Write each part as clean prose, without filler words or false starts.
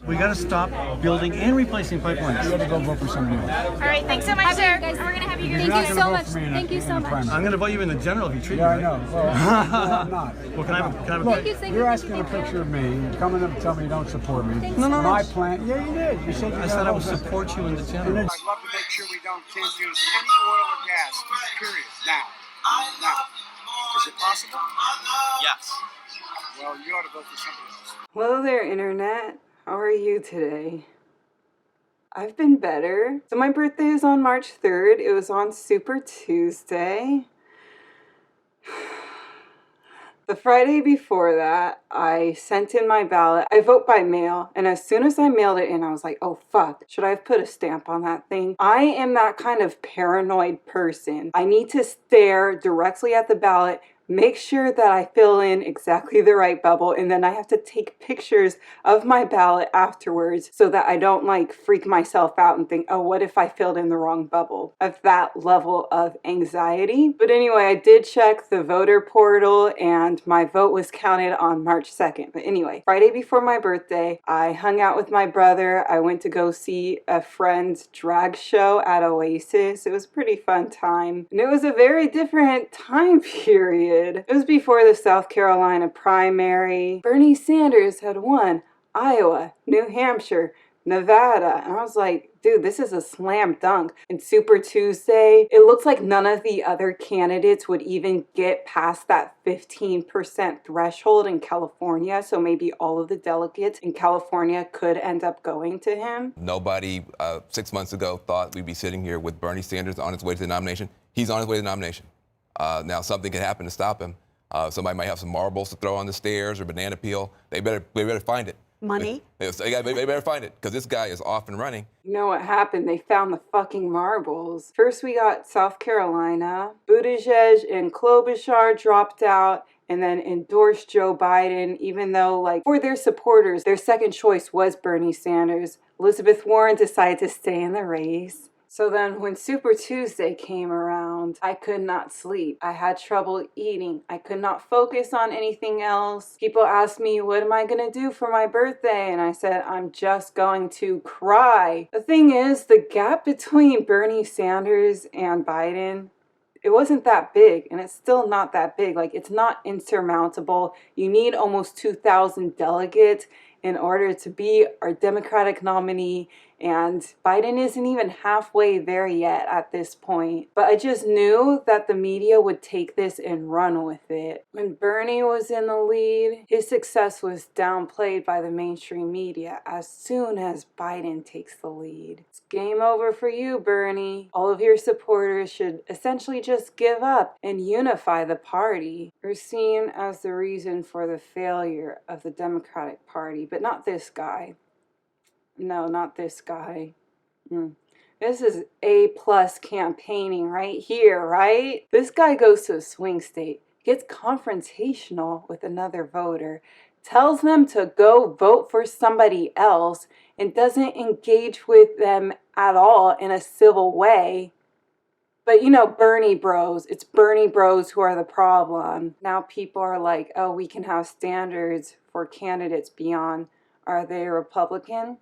We got to stop building and replacing pipelines. You got to go vote for somebody else. All right, thanks so much, sir. We're going to have you here. Thank you so much. Thank you so much. I'm going to vote you in the general if you treat me Yeah, right. I know. Well, I'm not. Well, can I have a Look, picture? you're asking a picture of me. You're coming up to tell me you don't support me. No. My plan. Yeah, you did. You said you I said I would support you in the general. I'd love to make sure we can't use any oil or gas. Period. Now. Is it possible? Yes. Well, you ought to vote for somebody else. Hello there, Internet. How are you today? I've been better. So my birthday is on March 3rd. It was on Super Tuesday. The Friday before that, I sent in my ballot. I vote by mail, and as soon as I mailed it in, I was like, oh fuck, should I have put a stamp on that thing? I am that kind of paranoid person. I need to stare directly at the ballot, make sure that I fill in exactly the right bubble, and then I have to take pictures of my ballot afterwards so that I don't like freak myself out and think, oh, what if I filled in the wrong bubble? Of that level of anxiety. But anyway, I did check the voter portal and my vote was counted on March 2nd. But anyway, Friday before my birthday, I hung out with my brother. I went to go see a friend's drag show at Oasis. It was a pretty fun time. And it was a very different time period. It was before the South Carolina primary. Bernie Sanders had won Iowa, New Hampshire, Nevada. And I was like, dude, this is a slam dunk. And Super Tuesday, it looks like none of the other candidates would even get past that 15% threshold in California. So maybe all of the delegates in California could end up going to him. Nobody 6 months ago thought we'd be sitting here with Bernie Sanders on his way to the nomination. He's on his way to the nomination. Now something can happen to stop him. Somebody might have some marbles to throw on the stairs or banana peel. They better find it. Money? They better find it because this guy is off and running. You know what happened? They found the fucking marbles. First we got South Carolina. Buttigieg and Klobuchar dropped out and then endorsed Joe Biden, even though, like, for their supporters, their second choice was Bernie Sanders. Elizabeth Warren decided to stay in the race. So then when Super Tuesday came around, I could not sleep. I had trouble eating. I could not focus on anything else. People asked me, what am I gonna do for my birthday? And I said, I'm just going to cry. The thing is, the gap between Bernie Sanders and Biden, it wasn't that big, and it's still not that big. Like, it's not insurmountable. You need almost 2,000 delegates in order to be our Democratic nominee, and Biden isn't even halfway there yet at this point. But I just knew that the media would take this and run with it. When Bernie was in the lead, his success was downplayed by the mainstream media as soon as Biden takes the lead. It's game over for you, Bernie. All of your supporters should essentially just give up and unify the party. You're seen as the reason for the failure of the Democratic Party, but not this guy. No, not this guy. This is A+ campaigning right here, right? This guy goes to a swing state, gets confrontational with another voter, tells them to go vote for somebody else, and doesn't engage with them at all in a civil way. But you know, Bernie bros, it's Bernie bros who are the problem. Now people are like, oh, we can have standards for candidates beyond, are they Republican?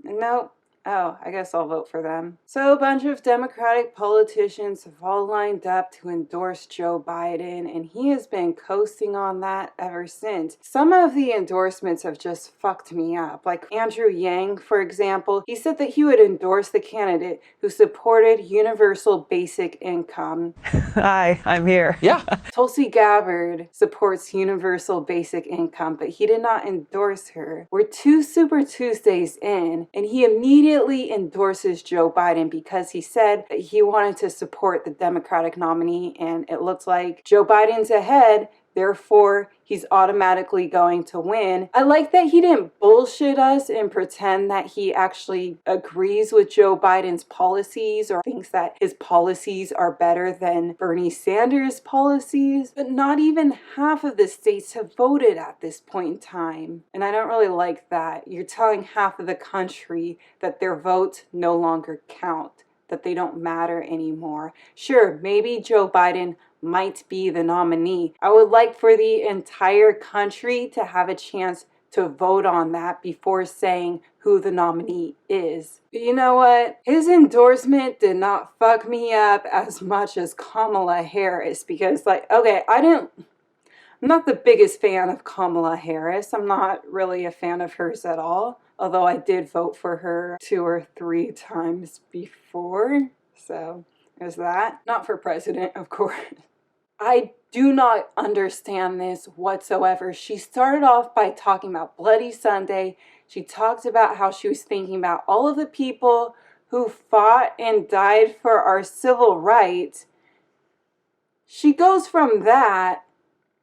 Nope. Oh, I guess I'll vote for them. So a bunch of Democratic politicians have all lined up to endorse Joe Biden, and he has been coasting on that ever since. Some of the endorsements have just fucked me up. Like Andrew Yang, for example, he said that he would endorse the candidate who supported universal basic income. Hi, I'm here. Yeah. Tulsi Gabbard supports universal basic income, but he did not endorse her. We're 2 Super Tuesdays in, and he immediately endorses Joe Biden because he said that he wanted to support the Democratic nominee, and it looks like Joe Biden's ahead. Therefore, he's automatically going to win. I like that he didn't bullshit us and pretend that he actually agrees with Joe Biden's policies or thinks that his policies are better than Bernie Sanders' policies. But not even half of the states have voted at this point in time. And I don't really like that. You're telling half of the country that their votes no longer count, that they don't matter anymore. Sure, maybe Joe Biden might be the nominee. I would like for the entire country to have a chance to vote on that before saying who the nominee is. But you know what? His endorsement did not fuck me up as much as Kamala Harris, because okay, I'm not the biggest fan of Kamala Harris. I'm not really a fan of hers at all, although I did vote for her 2 or 3 times before, so there's that. Not for president, of course. I do not understand this whatsoever. She started off by talking about Bloody Sunday. She talked about how she was thinking about all of the people who fought and died for our civil rights. She goes from that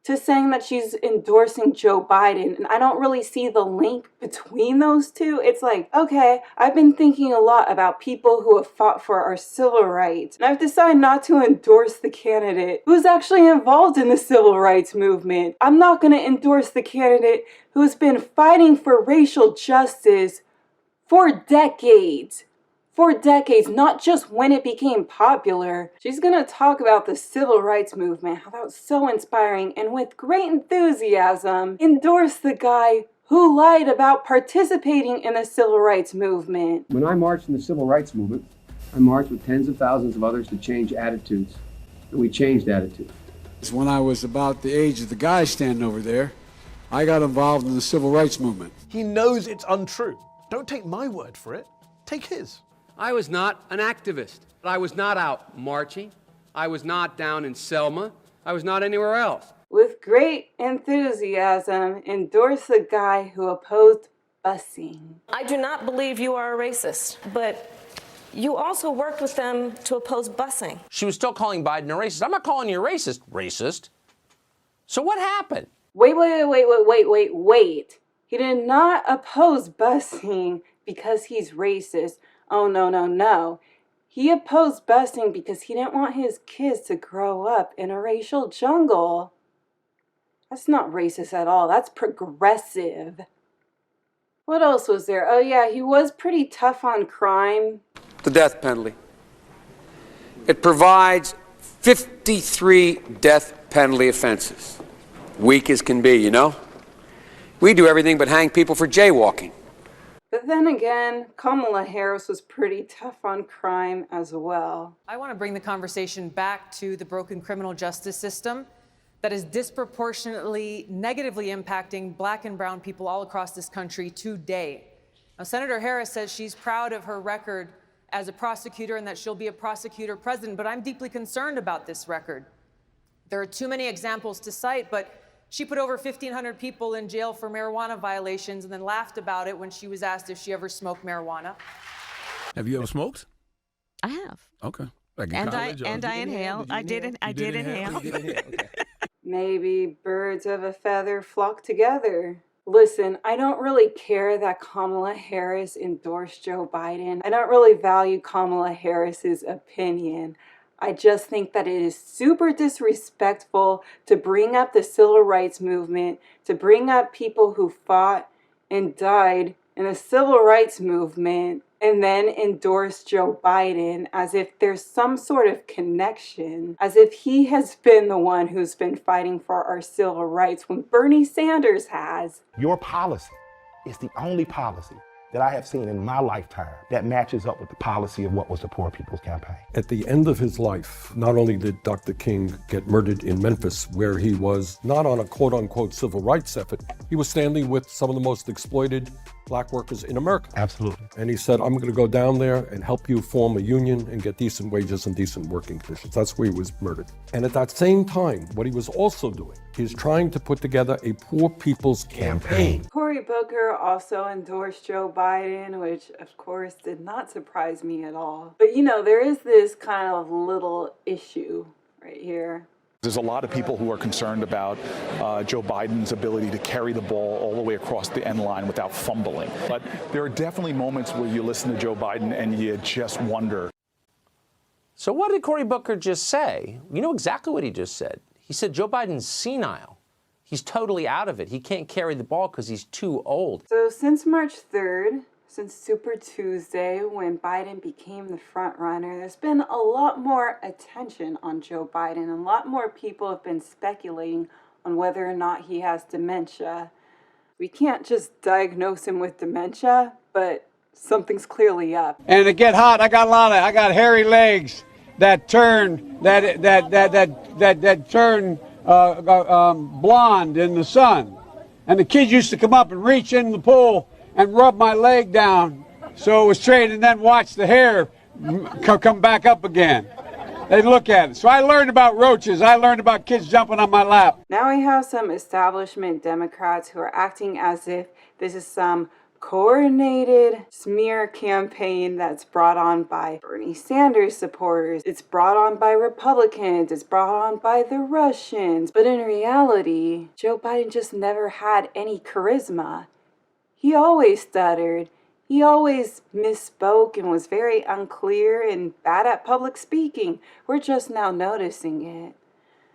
to saying that she's endorsing Joe Biden, and I don't really see the link between those two. It's like, okay, I've been thinking a lot about people who have fought for our civil rights, and I've decided not to endorse the candidate who's actually involved in the civil rights movement. I'm not going to endorse the candidate who's been fighting for racial justice for decades. For decades, not just when it became popular. She's gonna talk about the civil rights movement, how that was so inspiring, and with great enthusiasm, endorse the guy who lied about participating in the civil rights movement. When I marched in the civil rights movement, I marched with tens of thousands of others to change attitudes, and we changed attitudes. When I was about the age of the guy standing over there, I got involved in the civil rights movement. He knows it's untrue. Don't take my word for it. Take his. I was not an activist. I was not out marching. I was not down in Selma. I was not anywhere else. With great enthusiasm, endorse the guy who opposed busing. I do not believe you are a racist, but you also worked with them to oppose busing. She was still calling Biden a racist. I'm not calling you a racist. Racist. So what happened? Wait. He did not oppose busing because he's racist. Oh, no. He opposed busing because he didn't want his kids to grow up in a racial jungle. That's not racist at all. That's progressive. What else was there? Oh, yeah, he was pretty tough on crime. The death penalty. It provides 53 death penalty offenses. Weak as can be, you know? We do everything but hang people for jaywalking. But then again, Kamala Harris was pretty tough on crime as well. I want to bring the conversation back to the broken criminal justice system that is disproportionately negatively impacting Black and brown people all across this country today. Now, Senator Harris says she's proud of her record as a prosecutor and that she'll be a prosecutor president, but I'm deeply concerned about this record. There are too many examples to cite, but she put over 1,500 people in jail for marijuana violations and then laughed about it when she was asked if she ever smoked marijuana. Have you ever smoked? I have. Okay. And I inhale. I did inhale. Maybe birds of a feather flock together. Listen, I don't really care that Kamala Harris endorsed Joe Biden. I don't really value Kamala Harris's opinion. I just think that it is super disrespectful to bring up the civil rights movement, to bring up people who fought and died in the civil rights movement, and then endorse Joe Biden as if there's some sort of connection, as if he has been the one who's been fighting for our civil rights when Bernie Sanders has. Your policy is the only policy that I have seen in my lifetime that matches up with the policy of what was the Poor People's Campaign. At the end of his life, not only did Dr. King get murdered in Memphis, where he was not on a quote-unquote civil rights effort, he was standing with some of the most exploited Black workers in America. Absolutely. And he said, I'm going to go down there and help you form a union and get decent wages and decent working conditions. That's where he was murdered. And at that same time, what he was also doing, he's trying to put together a Poor People's Campaign. Cory Booker also endorsed Joe Biden, which of course did not surprise me at all. But you know, there is this kind of little issue right here. There's a lot of people who are concerned about Joe Biden's ability to carry the ball all the way across the end line without fumbling. But there are definitely moments where you listen to Joe Biden and you just wonder. So what did Cory Booker just say? You know exactly what he just said. He said Joe Biden's senile. He's totally out of it. He can't carry the ball because he's too old. So since March 3rd, since Super Tuesday, when Biden became the front runner, there's been a lot more attention on Joe Biden. A lot more people have been speculating on whether or not he has dementia. We can't just diagnose him with dementia, but something's clearly up. And to get hot, I got hairy legs that turn blonde in the sun. And the kids used to come up and reach in the pool and rub my leg down so it was straight, and then watch the hair come back up again. They'd look at it. So I learned about roaches. I learned about kids jumping on my lap. Now we have some establishment Democrats who are acting as if this is some coordinated smear campaign that's brought on by Bernie Sanders supporters. It's brought on by Republicans. It's brought on by the Russians. But in reality, Joe Biden just never had any charisma. He always stuttered. He always misspoke and was very unclear and bad at public speaking. We're just now noticing it.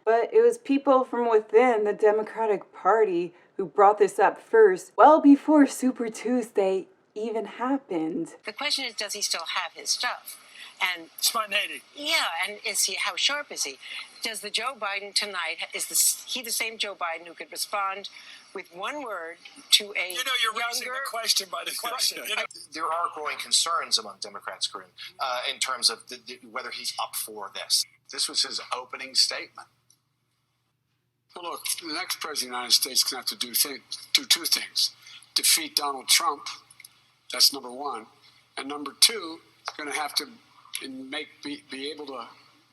But it was people from within the Democratic Party who brought this up first, well before Super Tuesday even happened. The question is, does he still have his stuff? And spontaneity. Yeah, and how sharp is he? Does the Joe Biden tonight, he the same Joe Biden who could respond with one word to a you're raising the question by the question. There are growing concerns among Democrats, Corinne, in terms of whether he's up for this. This was his opening statement. Well, look, the next president of the United States is going to have to do two things. Defeat Donald Trump, that's number one. And number two, going to have to be able to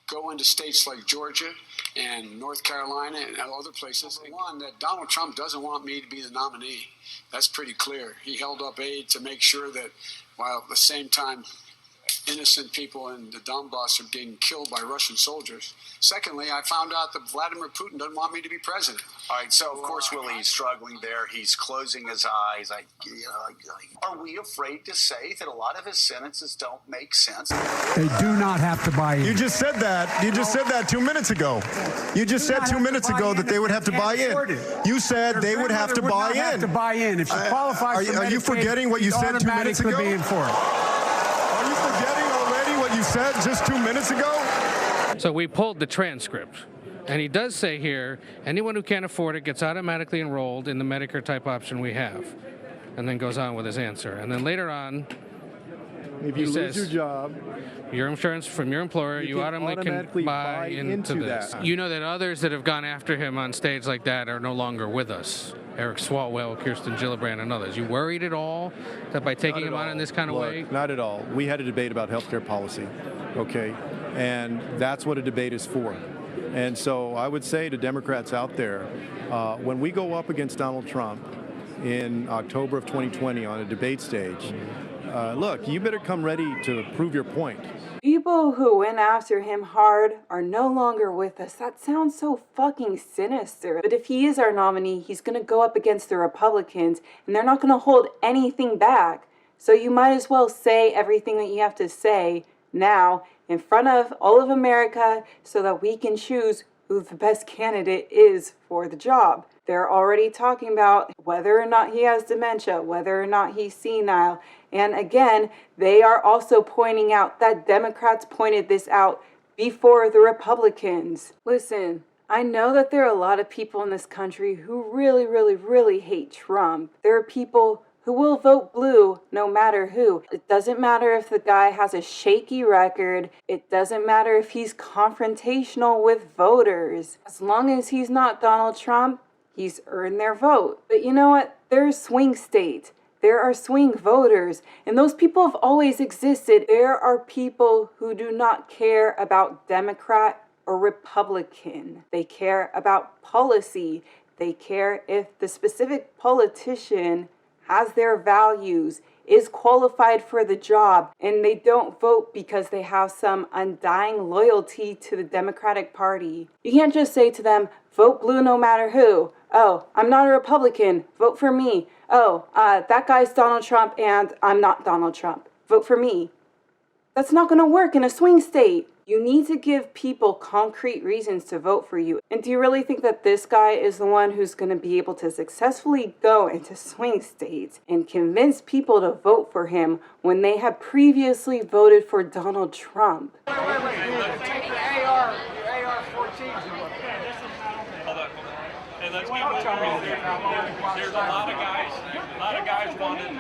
go into states like Georgia and North Carolina and other places. One, that Donald Trump doesn't want me to be the nominee. That's pretty clear. He held up aid to make sure that while at the same time innocent people in the Donbass are being killed by Russian soldiers. Secondly, I found out that Vladimir Putin doesn't want me to be president. All right, so of course, Willie, he's struggling there. He's closing his eyes. Are we afraid to say that a lot of his sentences don't make sense? They do not have to buy in. You just said that. You just said that 2 minutes ago. You just said 2 minutes ago that they would have to buy in. You said they would have to buy in. Have to buy in. If she qualifies for Medicaid, are you forgetting what you said 2 minutes ago? Be in for it. Are you forgetting already what you said just 2 minutes ago? So we pulled the transcript, and he does say here, anyone who can't afford it gets automatically enrolled in the Medicare type option we have, and then goes on with his answer. And then later on, if you lose your job, your insurance from your employer, you automatically can buy into this. That. You know that others that have gone after him on stage like that are no longer with us. Eric Swalwell, Kirsten Gillibrand, and others. You worried at all that by taking him on in this kind of way? Not at all. We had a debate about health care policy, okay? And that's what a debate is for. And so I would say to Democrats out there, when we go up against Donald Trump in October of 2020 on a debate stage, look, you better come ready to prove your point. People who went after him hard are no longer with us. That sounds so fucking sinister. But if he is our nominee, he's going to go up against the Republicans, and they're not going to hold anything back. So you might as well say everything that you have to say now in front of all of America so that we can choose who the best candidate is for the job. They're already talking about whether or not he has dementia, whether or not he's senile. And again, they are also pointing out that Democrats pointed this out before the Republicans. Listen, I know that there are a lot of people in this country who really, really, really hate Trump. There are people who will vote blue no matter who. It doesn't matter if the guy has a shaky record. It doesn't matter if he's confrontational with voters. As long as he's not Donald Trump, he's earned their vote. But you know what? There's swing states. There are swing voters, and those people have always existed. There are people who do not care about Democrat or Republican. They care about policy. They care if the specific politician has their values, is qualified for the job, and they don't vote because they have some undying loyalty to the Democratic Party. You can't just say to them, vote blue no matter who. Oh, I'm not a Republican, vote for me. Oh, that guy's Donald Trump and I'm not Donald Trump, vote for me. That's not going to work in a swing state. You need to give people concrete reasons to vote for you. And do you really think that this guy is the one who's going to be able to successfully go into swing states and convince people to vote for him when they have previously voted for Donald Trump? Wait. Your AR-14s. Hold on. Hey, let's There's a lot of guys wanted.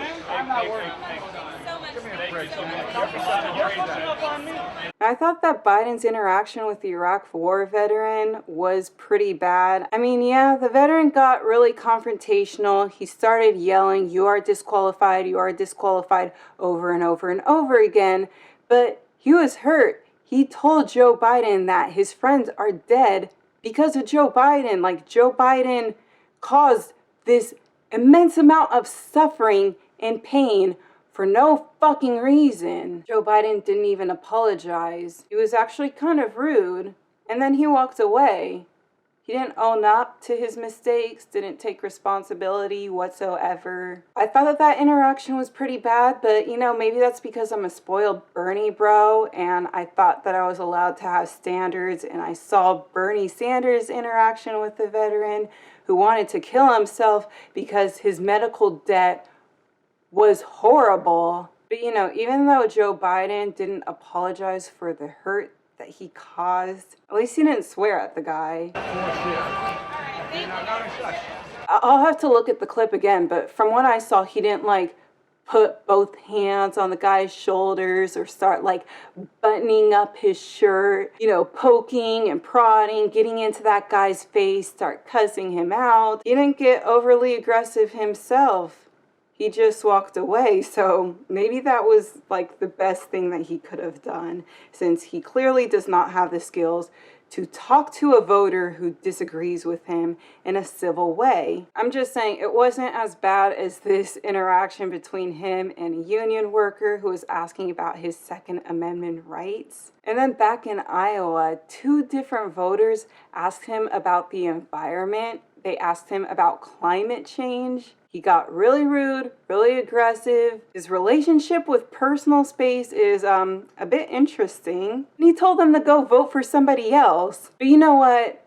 I thought that Biden's interaction with the Iraq War veteran was pretty bad. I mean, yeah, the veteran got really confrontational. He started yelling, "You are disqualified, you are disqualified," over and over and over again. But he was hurt. He told Joe Biden that his friends are dead because of Joe Biden. Like, Joe Biden caused this immense amount of suffering and pain for no fucking reason. Joe Biden didn't even apologize. He was actually kind of rude, and then he walked away. He didn't own up to his mistakes, didn't take responsibility whatsoever. I thought that interaction was pretty bad, but you know, maybe that's because I'm a spoiled Bernie bro, and I thought that I was allowed to have standards, and I saw Bernie Sanders' interaction with the veteran who wanted to kill himself because his medical debt was horrible. But you know, even though Joe Biden didn't apologize for the hurt that he caused, at least he didn't swear at the guy. I'll have to look at the clip again, but from what I saw, he didn't like put both hands on the guy's shoulders or start like buttoning up his shirt, you know, poking and prodding, getting into that guy's face, start cussing him out. He didn't get overly aggressive himself. He just walked away, so maybe that was like the best thing that he could have done, since he clearly does not have the skills to talk to a voter who disagrees with him in a civil way. I'm just saying, it wasn't as bad as this interaction between him and a union worker who was asking about his Second Amendment rights. And then back in Iowa, 2 different voters asked him about the environment. They asked him about climate change. He got really rude, really aggressive. His relationship with personal space is a bit interesting. And he told them to go vote for somebody else. But you know what?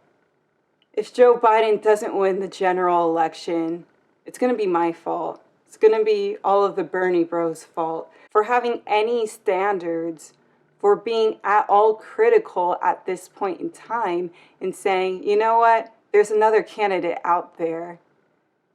If Joe Biden doesn't win the general election, it's going to be my fault. It's going to be all of the Bernie bros' fault for having any standards, for being at all critical at this point in time and saying, you know what? There's another candidate out there.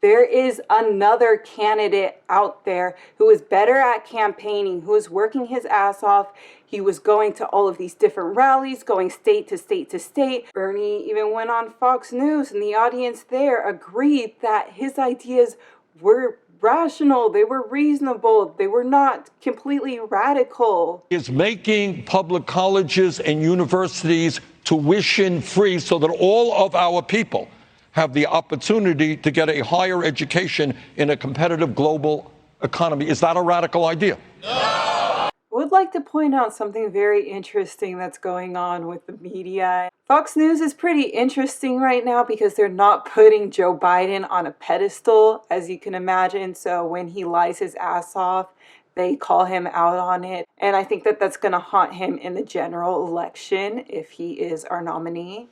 There is another candidate out there who is better at campaigning, who is working his ass off. He was going to all of these different rallies, going state to state to state. Bernie even went on Fox News, and the audience there agreed that his ideas were rational, they were reasonable, they were not completely radical. Is making public colleges and universities tuition free so that all of our people have the opportunity to get a higher education in a competitive global economy. Is that a radical idea? No! I would like to point out something very interesting that's going on with the media. Fox News is pretty interesting right now because they're not putting Joe Biden on a pedestal, as you can imagine. So when he lies his ass off, they call him out on it. And I think that that's going to haunt him in the general election if he is our nominee.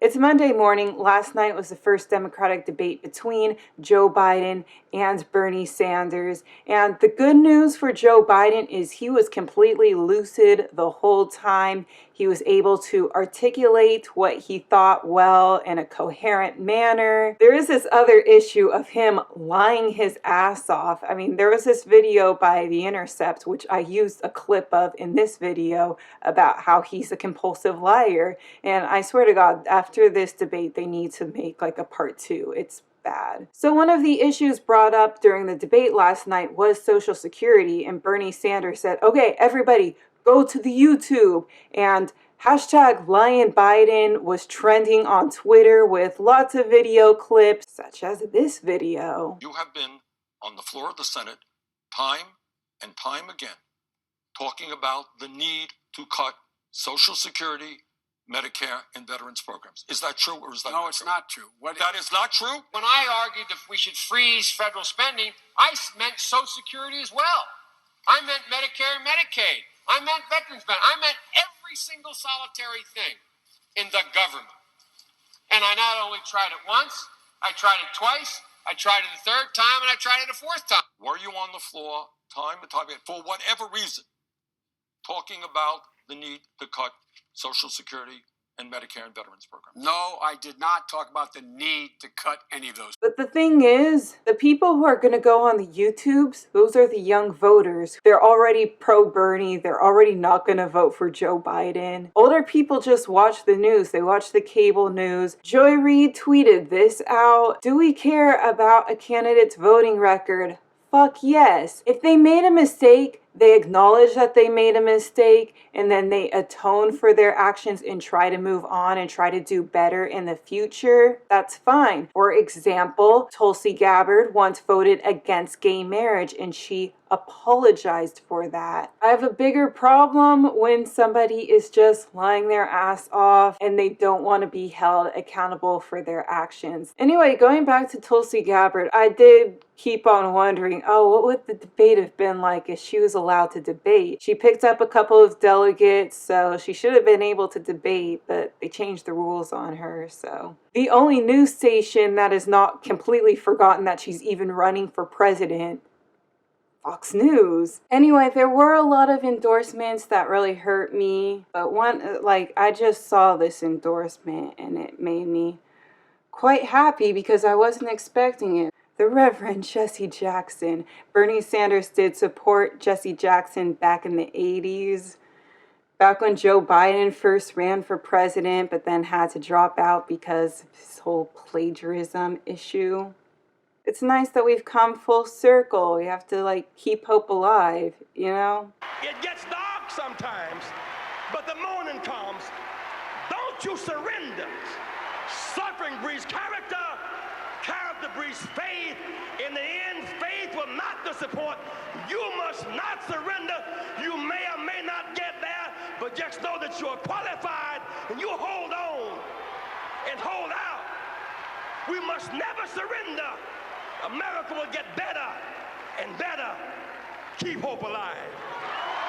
It's Monday morning. Last night was the first Democratic debate between Joe Biden and Bernie Sanders. And the good news for Joe Biden is he was completely lucid the whole time. He was able to articulate what he thought well in a coherent manner. There is this other issue of him lying his ass off. I mean, there was this video by The Intercept, which I used a clip of in this video, about how he's a compulsive liar. And I swear to God, after this debate, they need to make like a part 2. It's bad. So one of the issues brought up during the debate last night was Social Security, and Bernie Sanders said, okay, everybody go to the YouTube, and hashtag Lion Biden was trending on Twitter with lots of video clips, such as this video. You have been on the floor of the Senate time and time again talking about the need to cut Social Security, Medicare, and veterans programs. Is that true, or is that no, not it's true? not true. That is not true? When I argued that we should freeze federal spending, I meant Social Security as well. I meant Medicare and Medicaid. I meant veterans benefits. I meant every single solitary thing in the government. And I not only tried it once, I tried it twice, I tried it a third time, and I tried it a fourth time. Were you on the floor time and time again, for whatever reason, talking about the need to cut Social Security and Medicare and Veterans programs. No, I did not talk about the need to cut any of those. But the thing is, the people who are going to go on the YouTubes, those are the young voters. They're already pro-Bernie. They're already not going to vote for Joe Biden. Older people just watch the news. They watch the cable news. Joy Reid tweeted this out. Do we care about a candidate's voting record? Fuck yes. If they made a mistake, they acknowledge that they made a mistake, and then they atone for their actions and try to move on and try to do better in the future. That's fine. For example, Tulsi Gabbard once voted against gay marriage and she apologized for that. I have a bigger problem when somebody is just lying their ass off and they don't want to be held accountable for their actions. Anyway, going back to Tulsi Gabbard, I did keep on wondering, oh, what would the debate have been like if she was allowed to debate? She picked up a couple of delegates, so she should have been able to debate, but they changed the rules on her, so. The only news station that has not completely forgotten that she's even running for president, Fox News. Anyway, there were a lot of endorsements that really hurt me, but one, like, I just saw this endorsement and it made me quite happy because I wasn't expecting it. The Reverend Jesse Jackson. Bernie Sanders did support Jesse Jackson back in the 80s, back when Joe Biden first ran for president, but then had to drop out because of his whole plagiarism issue. It's nice that we've come full circle. We have to, like, keep hope alive, you know? It gets dark sometimes, but the morning comes. Don't you surrender. Suffering breeds character. Character breeds faith. In the end, faith will not disappoint. You must not surrender. You may or may not get there, but just know that you're qualified and you hold on and hold out. We must never surrender. America will get better and better. Keep hope alive.